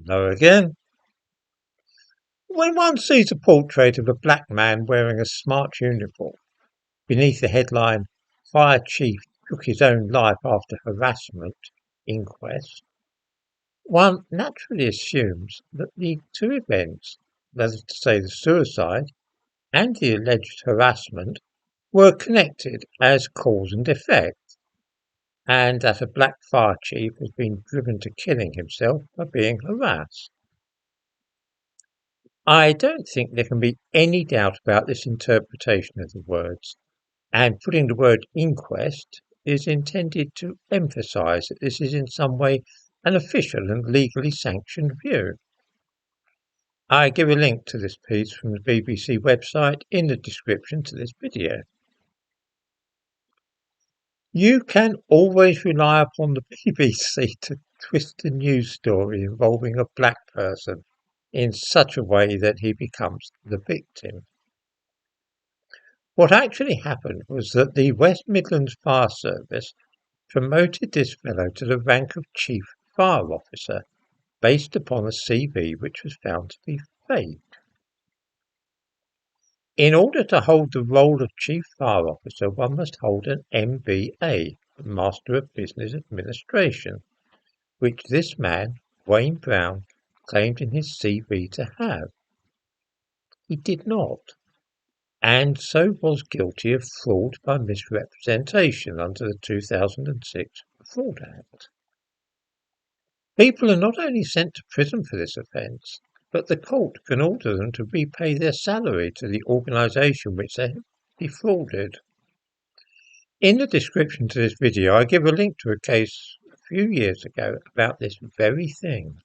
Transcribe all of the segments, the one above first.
Hello again. When one sees a portrait of a black man wearing a smart uniform beneath the headline, Fire Chief Took His Own Life After Harassment Inquest, one naturally assumes that the two events, that is to say the suicide and the alleged harassment, were connected as cause and effect, and that a black fire chief has been driven to killing himself by being harassed. I don't think there can be any doubt about this interpretation of the words, and putting the word inquest is intended to emphasise that this is in some way an official and legally sanctioned view. I give a link to this piece from the BBC website in the description to this video. You can always rely upon the BBC to twist a news story involving a black person in such a way that he becomes the victim. What actually happened was that the West Midlands Fire Service promoted this fellow to the rank of Chief Fire Officer based upon a CV which was found to be fake. In order to hold the role of Chief Fire Officer, one must hold an MBA, Master of Business Administration, which this man, Wayne Brown, claimed in his CV to have. He did not, and so was guilty of fraud by misrepresentation under the 2006 Fraud Act. People are not only sent to prison for this offence, but the court can order them to repay their salary to the organisation which they have defrauded. In the description to this video, I give a link to a case a few years ago about this very thing.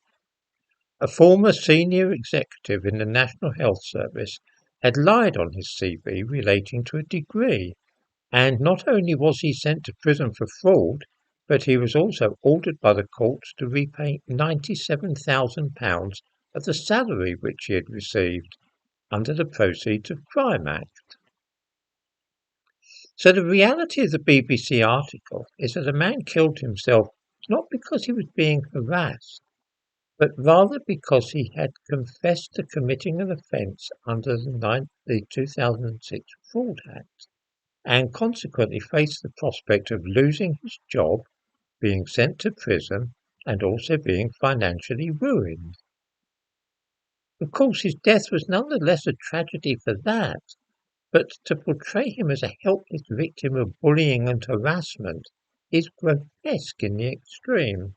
A former senior executive in the National Health Service had lied on his CV relating to a degree, and not only was he sent to prison for fraud, but he was also ordered by the courts to repay £97,000 of the salary which he had received under the Proceeds of Crime Act. So the reality of the BBC article is that a man killed himself not because he was being harassed, but rather because he had confessed to committing an offence under the 2006 Fraud Act, and consequently faced the prospect of losing his job, being sent to prison, and also being financially ruined. Of course, his death was none the less a tragedy for that, but to portray him as a helpless victim of bullying and harassment is grotesque in the extreme.